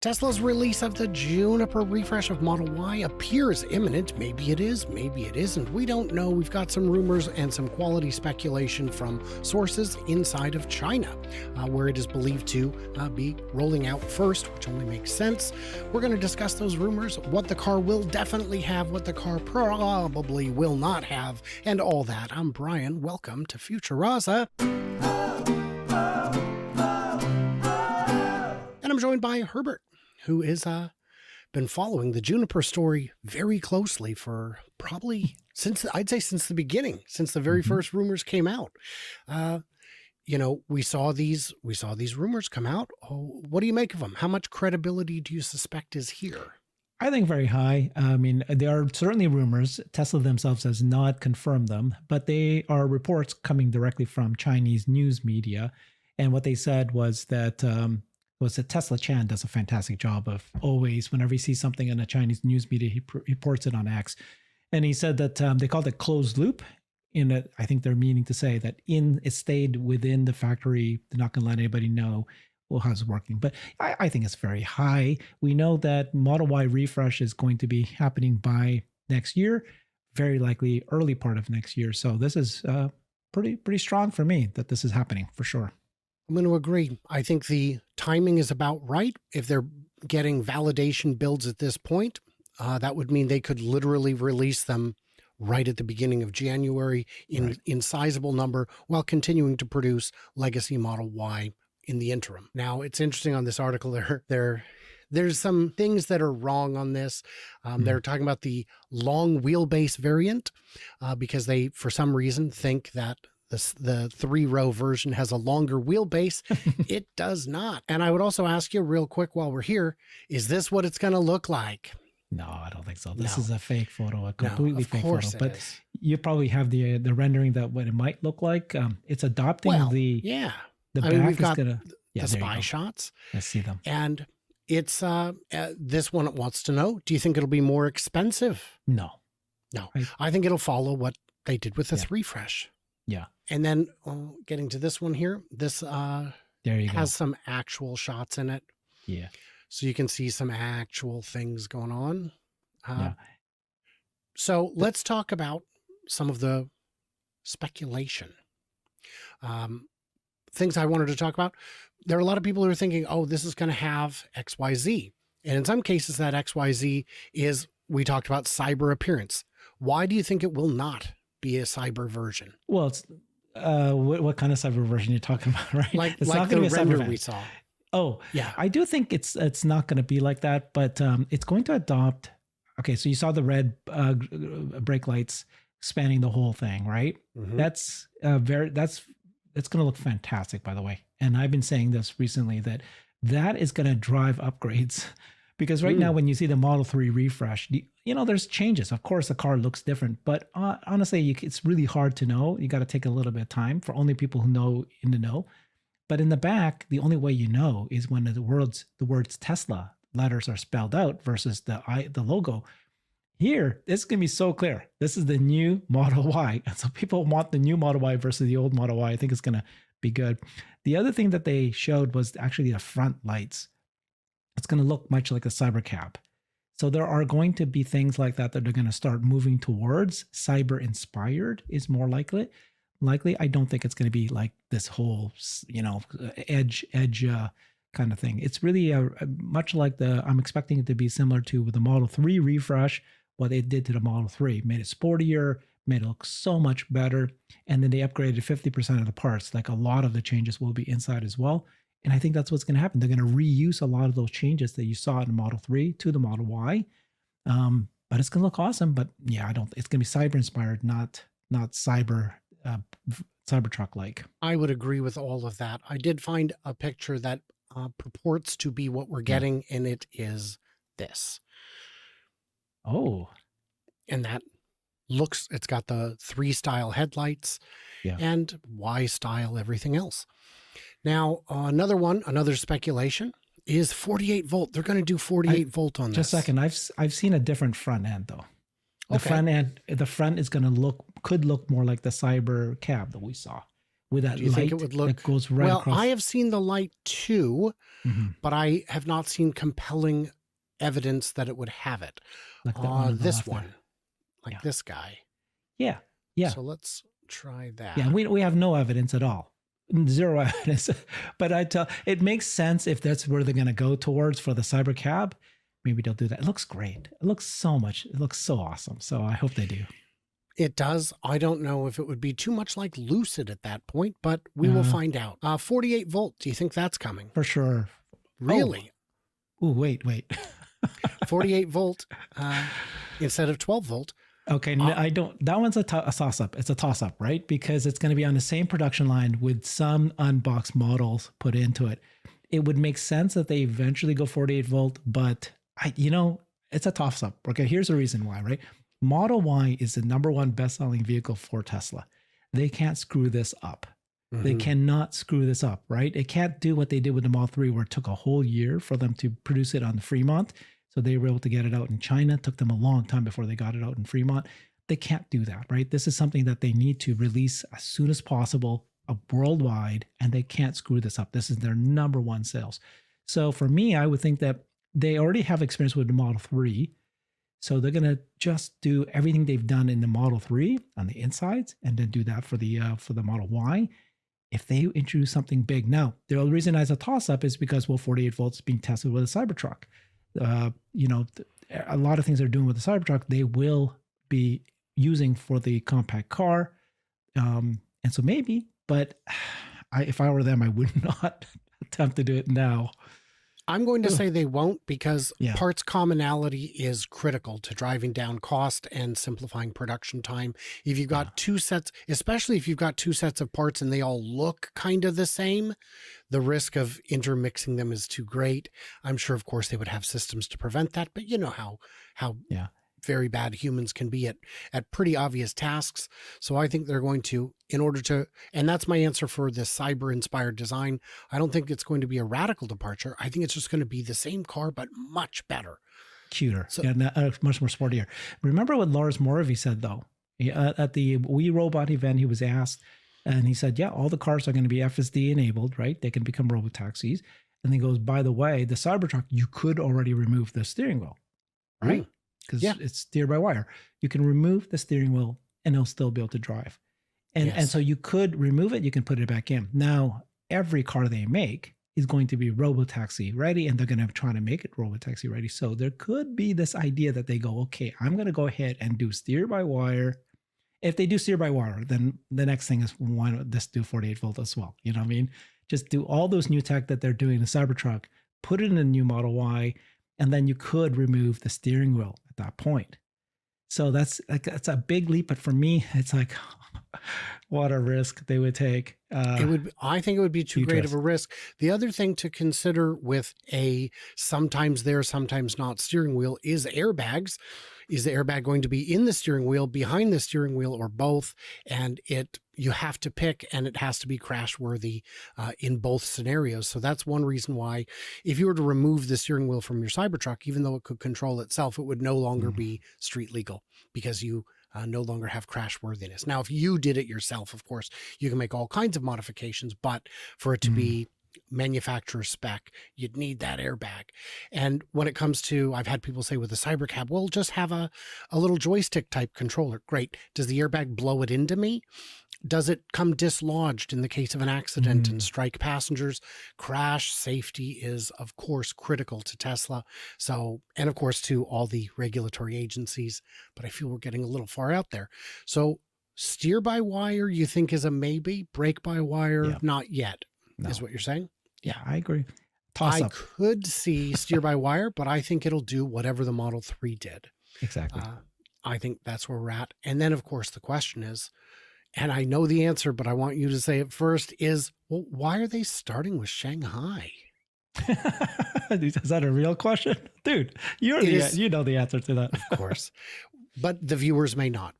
Tesla's release of the Juniper refresh of Model Y appears imminent. Maybe it is, maybe it isn't. We don't know. We've got some rumors and some quality speculation from sources inside of China, where it is believed to be rolling out first, which only makes sense. We're going to discuss those rumors, what the car will definitely have, what the car probably will not have, and all that. I'm Brian. Welcome to Futuraza. And I'm joined by Herbert, who has been following the Juniper story very closely for probably since the beginning, since the very first rumors came out. We saw these rumors come out. Oh, what do you make of them? How much credibility do you suspect is here? I think very high. I mean, there are certainly rumors. Tesla themselves has not confirmed them, but they are reports coming directly from Chinese news media. And what they said was that Tesla Chan does a fantastic job of always, whenever he sees something in a Chinese news media, he reports it on X. And he said that they called it closed loop. I think they're meaning to say that it stayed within the factory. They're not going to let anybody know how it's working. But I think it's very high. We know that Model Y refresh is going to be happening by next year, very likely early part of next year. So this is pretty strong for me that this is happening for sure. I'm going to agree. I think the timing is about right. If they're getting validation builds at this point, that would mean they could literally release them right at the beginning of January in sizable number while continuing to produce legacy Model Y in the interim. Now, it's interesting on this article, there's some things that are wrong on this. They're talking about the long wheelbase variant because they, for some reason, think that the 3-row version has a longer wheelbase. It does not. And I would also ask you real quick while we're here, is this what it's going to look like? No, I don't think so. This is a fake photo, a completely fake photo. But you probably have the rendering that what it might look like. It's adopting the back we've got the spy shots. Let's see them. And it's this one wants to know, do you think it'll be more expensive? No. I think it'll follow what they did with the refresh. Yeah. And then getting to this one here, this has some actual shots in it. Yeah. So you can see some actual things going on. So let's talk about some of the speculation. Things I wanted to talk about. There are a lot of people who are thinking, oh, this is going to have XYZ. And in some cases that XYZ is, we talked about cyber appearance. Why do you think it will not be a cyber version? Well, it's what kind of cyber version you're talking about, right? Like it's not the render we saw. Oh, yeah. I do think it's not going to be like that, but it's going to adopt. Okay, so you saw the red brake lights spanning the whole thing, right? Mm-hmm. That's going to look fantastic, by the way. And I've been saying this recently that is going to drive upgrades. Because right now, when you see the Model 3 refresh, there's changes. Of course, the car looks different, but honestly, it's really hard to know. You got to take a little bit of time for only people who know in the know. But in the back, the only way you know is when the words Tesla letters are spelled out versus the logo. Here, this is going to be so clear. This is the new Model Y. And so people want the new Model Y versus the old Model Y. I think it's going to be good. The other thing that they showed was actually the front lights. It's going to look much like a cyber cab. So there are going to be things like that they're going to start moving towards. Cyber inspired is more likely. I don't think it's going to be like this whole, edge kind of thing. It's really much like I'm expecting it to be similar to the Model 3 refresh, what they did to the Model 3. Made it sportier, made it look so much better. And then they upgraded 50% of the parts. Like a lot of the changes will be inside as well. And I think that's what's going to happen. They're going to reuse a lot of those changes that you saw in the Model 3 to the Model Y. But it's going to look awesome. But yeah, it's going to be cyber inspired, not Cybertruck like. I would agree with all of that. I did find a picture that purports to be what we're getting, and it is this. Oh. And that it's got the 3 style headlights and Y style everything else. Now, another speculation is 48 volt. They're going to do 48 volt on this. Just a second. I've seen a different front end though. The front is going to could look more like the cyber cab that we saw, with that Do you light think it would look that goes right well? across. I have seen the light too, Mhm. but I have not seen compelling evidence that it would have it. Like the one on the This left there. one, like Yeah. this guy. Yeah. Yeah. So let's try Yeah. that. And we have no evidence at all. Zero evidence. But it makes sense if that's where they're going to go towards for the cyber cab. Maybe they'll do that. It looks great. It looks so awesome. So I hope they do. It does. I don't know if it would be too much like Lucid at that point, but we will find out. 48 volt. Do you think that's coming? For sure. Really? Oh, wait. 48 volt instead of 12 volt. Okay, no, I don't. That one's a toss-up. It's a toss-up, right? Because it's going to be on the same production line with some unboxed models put into it. It would make sense that they eventually go 48 volt, but it's a toss-up. Okay, here's the reason why, right? Model Y is the #1 best-selling vehicle for Tesla. They can't screw this up. Mm-hmm. They cannot screw this up, right? It can't do what they did with the Model 3, where it took a whole year for them to produce it on Fremont. So they were able to get it out in China. It took them a long time before they got it out in Fremont. They can't do that, right? This is something that they need to release as soon as possible, worldwide, and they can't screw this up. This is their #1 sales. So for me, I would think that they already have experience with the Model 3. So they're going to just do everything they've done in the Model 3 on the insides and then do that for the Model Y. If they introduce something big. Now, the only reason as a toss-up is because, 48 volts is being tested with a Cybertruck. A lot of things they're doing with the Cybertruck, they will be using for the compact car. And so maybe, but if I were them, I would not attempt to do it now. I'm going to say they won't, because parts commonality is critical to driving down cost and simplifying production time. If you've got two sets, especially if you've got two sets of parts and they all look kind of the same, the risk of intermixing them is too great. I'm sure, of course, they would have systems to prevent that, but you know how very bad humans can be at pretty obvious tasks. So I think they're going to, in order to, and that's my answer for this cyber inspired design. I don't think it's going to be a radical departure. I think it's just going to be the same car, but much better. Cuter. So, much more sportier. Remember what Lars Moravy said, though, at the We Robot event. He was asked, and he said, all the cars are going to be FSD enabled, right? They can become robotaxis. And he goes, by the way, the Cybertruck, you could already remove the steering wheel, right? Because it's steered by wire. You can remove the steering wheel and it'll still be able to drive. And so you could remove it, you can put it back in. Now, every car they make is going to be robotaxi ready, and they're going to try to make it robotaxi ready. So there could be this idea that they go, okay, I'm going to go ahead and do steer by wire. If they do steer by wire, then the next thing is, why not just do 48 volt as well? You know what I mean? Just do all those new tech that they're doing in the Cybertruck, put it in a new Model Y, and then you could remove the steering wheel at that point. So that's a big leap. But for me, it's like, what a risk they would take. I think it would be too great of a risk. The other thing to consider with a sometimes there, sometimes not steering wheel is airbags. Is the airbag going to be in the steering wheel, behind the steering wheel, or both? And you have to pick, and it has to be crash worthy in both scenarios. So that's one reason why, if you were to remove the steering wheel from your Cybertruck, even though it could control itself, it would no longer be street legal, because you no longer have crash worthiness. Now, if you did it yourself, of course, you can make all kinds of modifications, but for it to be manufacturer spec, you'd need that airbag. And when it comes to, I've had people say with the Cybercab, well, just have a little joystick type controller. Great. Does the airbag blow it into me? Does it come dislodged in the case of an accident and strike passengers? Crash safety is, of course, critical to Tesla. So, and of course, to all the regulatory agencies, but I feel we're getting a little far out there. So steer by wire, you think is a maybe? Brake by wire, not yet, is what you're saying? Yeah, I agree. I could see steer by wire, but I think it'll do whatever the Model 3 did. Exactly. I think that's where we're at. And then, of course, the question is, and I know the answer, but I want you to say it first, is, well, why are they starting with Shanghai? Is that a real question? Dude, you know the answer to that. Of course. But the viewers may not.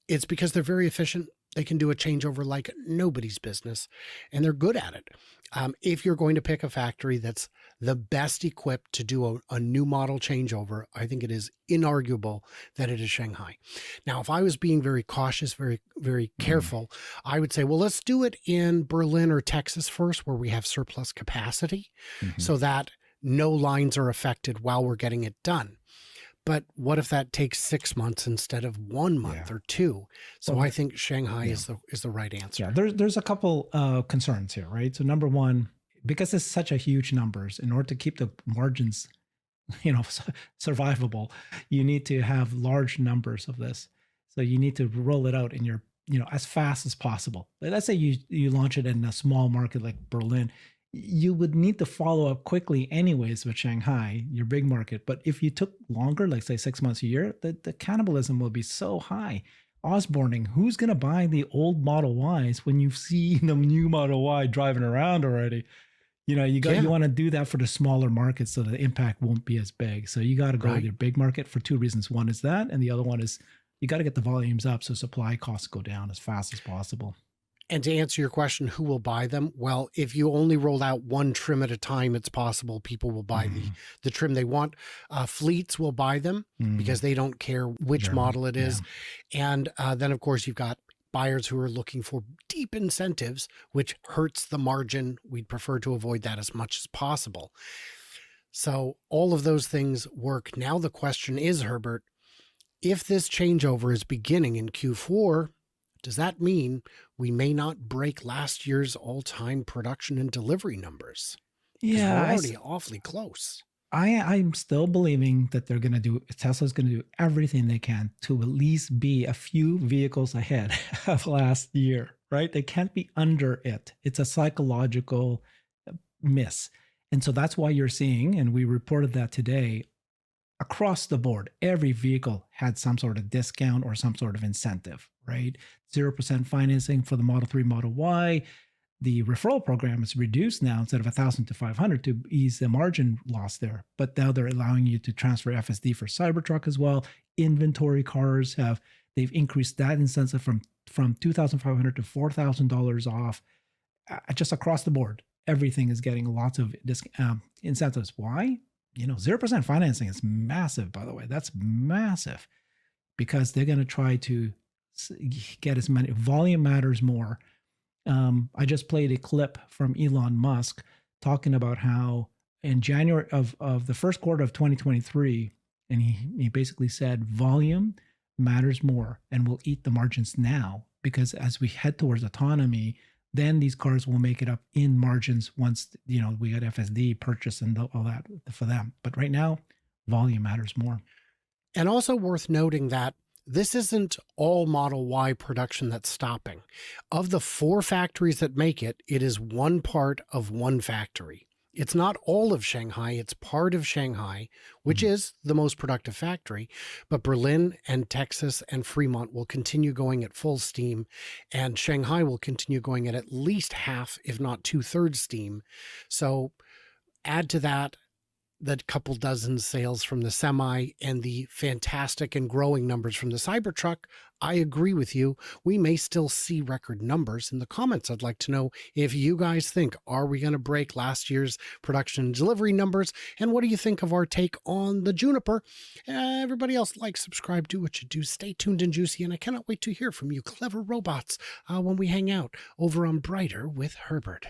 It's because they're very efficient They can do a changeover like nobody's business, and they're good at it. If you're going to pick a factory that's the best equipped to do a new model changeover, I think it is inarguable that it is Shanghai. Now, if I was being very cautious, very, very careful, I would say, well, let's do it in Berlin or Texas first, where we have surplus capacity, so that no lines are affected while we're getting it done. But what if that takes 6 months instead of 1 month or 2? So I think Shanghai is the right answer. Yeah, there's a couple concerns here, right? So number one, because it's such a huge numbers, in order to keep the margins, survivable, you need to have large numbers of this. So you need to roll it out in your, as fast as possible. Let's say you launch it in a small market like Berlin. You would need to follow up quickly anyways with Shanghai, your big market. But if you took longer, like say 6 months, a year, the cannibalism will be so high. Osborning, who's going to buy the old Model Ys when you've seen the new Model Y driving around already? You want to do that for the smaller markets so the impact won't be as big. So you got to go with your big market for 2 reasons. One is that, and the other one is you got to get the volumes up so supply costs go down as fast as possible. And to answer your question, who will buy them? Well, if you only roll out 1 trim at a time, it's possible people will buy the trim they want. Fleets will buy them because they don't care which model it is. And then, of course, you've got buyers who are looking for deep incentives, which hurts the margin. We'd prefer to avoid that as much as possible. So all of those things work. Now the question is, Herbert, if this changeover is beginning in Q4, does that mean we may not break last year's all-time production and delivery numbers? Yeah, we're already awfully close. I'm still believing that Tesla's going to do everything they can to at least be a few vehicles ahead of last year, right? They can't be under it. It's a psychological miss. And so that's why you're seeing, and we reported that today, across the board, every vehicle had some sort of discount or some sort of incentive, right? 0% financing for the Model 3, Model Y. The referral program is reduced now instead of 1,000 to 500 to ease the margin loss there. But now they're allowing you to transfer FSD for Cybertruck as well. Inventory cars they've increased that incentive from $2,500 to $4,000 off. Just across the board, everything is getting lots of incentives. Why? 0% financing is massive, by the way. That's massive because they're going to try to get as many. Volume matters more. I just played a clip from Elon Musk talking about how in January of the first quarter of 2023, and he basically said volume matters more and will eat the margins now because as we head towards autonomy, then these cars will make it up in margins once, we got FSD purchase and all that for them. But right now, volume matters more. And also worth noting that this isn't all Model Y production that's stopping. Of the 4 factories that make it, it is one part of one factory. It's not all of Shanghai, it's part of Shanghai, which is the most productive factory, but Berlin and Texas and Fremont will continue going at full steam, and Shanghai will continue going at least half, if not 2/3 steam. So add to that the couple dozen sales from the Semi and the fantastic and growing numbers from the Cybertruck, I agree with you. We may still see record numbers. In the comments, I'd like to know if you guys think, are we going to break last year's production and delivery numbers? And what do you think of our take on the Juniper? Everybody else, like, subscribe, do what you do. Stay tuned and juicy. And I cannot wait to hear from you clever robots when we hang out over on Brighter with Herbert.